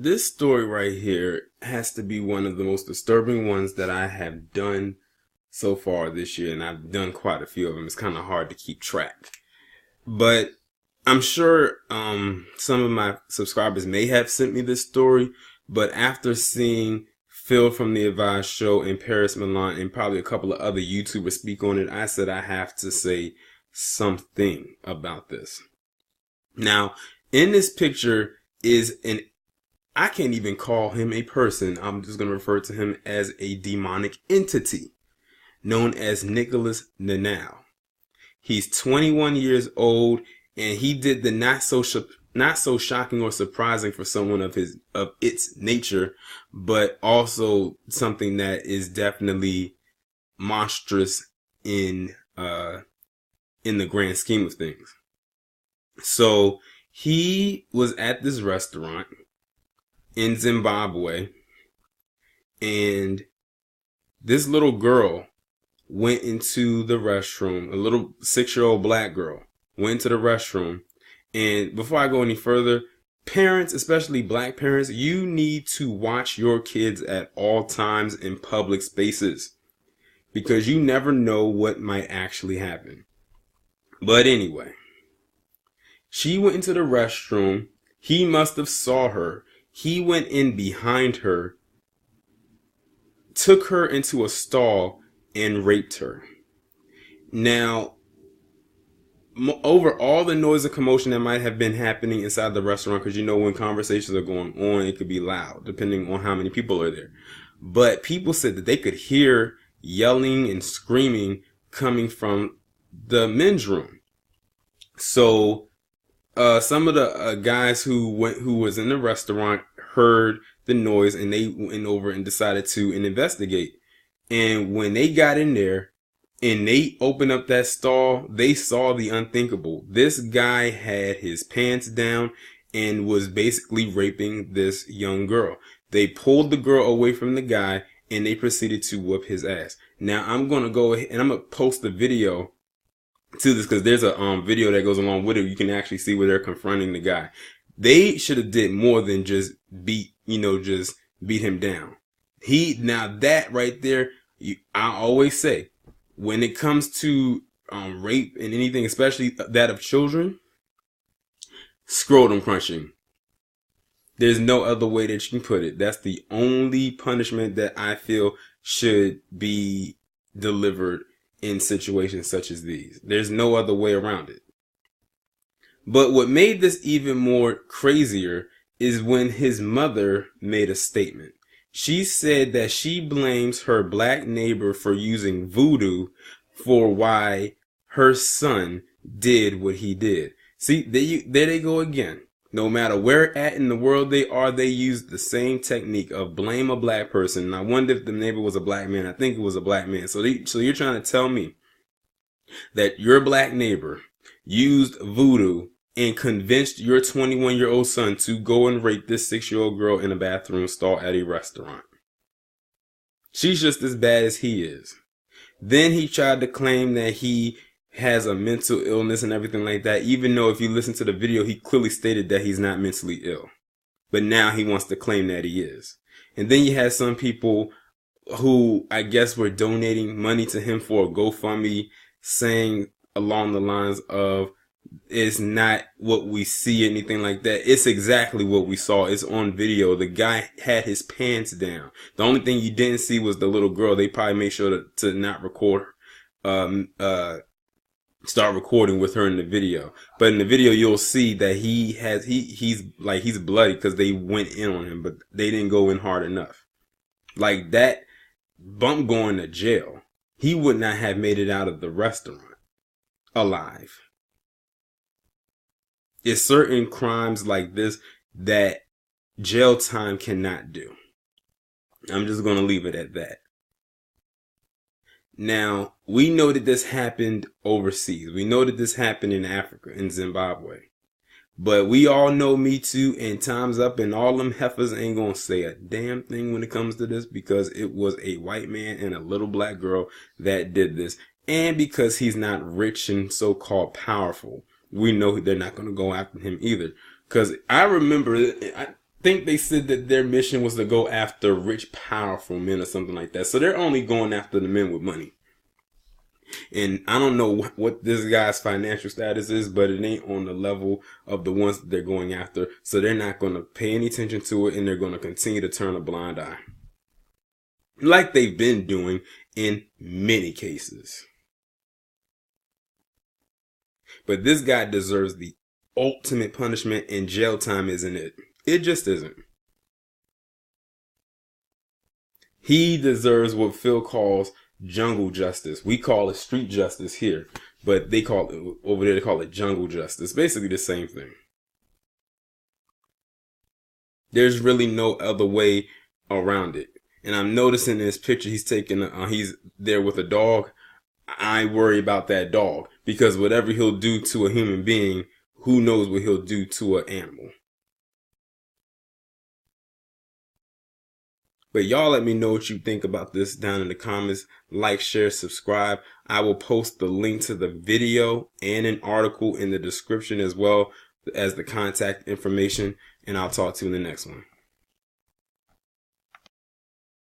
This story right here has to be one of the most disturbing ones that I have done so far this year, and I've done quite a few of them. It's kind of hard to keep track. But I'm sure some of my subscribers may have sent me this story, but after seeing Phil from the Advised Show and Paris Milan and probably a couple of other YouTubers speak on it, I said I have to say something about this. Now, in this picture is I can't even call him a person. I'm just going to refer to him as a demonic entity known as Nicholas Ninow. He's 21 years old, and he did the not so shocking or surprising for someone of its nature, but also something that is definitely monstrous in the grand scheme of things. So he was at this restaurant in Zimbabwe, and this little girl went into the restroom. A little 6-year-old black girl went to the restroom. And before I go any further, parents, especially black parents, you need to watch your kids at all times in public spaces, because you never know what might actually happen. But anyway, she went into the restroom. He must have saw her. He went in behind her, took her into a stall, and raped her. Now, over all the noise and commotion that might have been happening inside the restaurant, because you know when conversations are going on, it could be loud depending on how many people are there. But people said that they could hear yelling and screaming coming from the men's room. So some of the guys who was in the restaurant heard the noise, and they went over and decided to investigate. And when they got in there and they opened up that stall, they saw the unthinkable. This guy had his pants down and was basically raping this young girl. They pulled the girl away from the guy, and they proceeded to whoop his ass. Now I'm going to go ahead and I'm going to post the video to this, because there's a video that goes along with it. You can actually see where they're confronting the guy. They should have did more than just beat him down. Now that right there, I always say, when it comes to rape and anything, especially that of children, scrotum crunching. There's no other way that you can put it. That's the only punishment that I feel should be delivered in situations such as these. There's no other way around it. But what made this even more crazier is when his mother made a statement. She said that she blames her black neighbor for using voodoo for why her son did what he did. See, there they go again. No matter where at in the world they are, they use the same technique of blame a black person. And I wonder if the neighbor was a black man. I think it was a black man. So you're trying to tell me that your black neighbor used voodoo and convinced your 21-year-old son to go and rape this 6-year-old girl in a bathroom stall at a restaurant. She's just as bad as he is. Then he tried to claim that he has a mental illness and everything like that, even though if you listen to the video, he clearly stated that he's not mentally ill. But now he wants to claim that he is. And then you had some people who I guess were donating money to him for a GoFundMe, saying along the lines of, it's not what we see, anything like that. It's exactly what we saw. It's on video. The guy had his pants down. The only thing you didn't see was the little girl. They probably made sure to not record, start recording with her in the video. But in the video, you'll see that he's bloody because they went in on him, but they didn't go in hard enough. Like that bump going to jail, he would not have made it out of the restaurant alive. It's certain crimes like this that jail time cannot do. I'm just going to leave it at that. Now, we know that this happened overseas. We know that this happened in Africa, in Zimbabwe. But we all know Me Too and Time's Up, and all them heifers ain't going to say a damn thing when it comes to this, because it was a white man and a little black girl that did this. And because he's not rich and so-called powerful, we know they're not going to go after him either. Because I remember, think they said that their mission was to go after rich, powerful men or something like that. So they're only going after the men with money. And I don't know what this guy's financial status is, but it ain't on the level of the ones that they're going after. So they're not going to pay any attention to it, and they're going to continue to turn a blind eye. Like they've been doing in many cases. But this guy deserves the ultimate punishment, and jail time isn't it. It just isn't. He deserves what Phil calls jungle justice. We call it street justice here, but they call it, over there they call it jungle justice. Basically the same thing. There's really no other way around it. And I'm noticing in this picture he's there with a dog. I worry about that dog, because whatever he'll do to a human being, who knows what he'll do to an animal. But y'all let me know what you think about this down in the comments. Like, share, subscribe. I will post the link to the video and an article in the description, as well as the contact information. And I'll talk to you in the next one.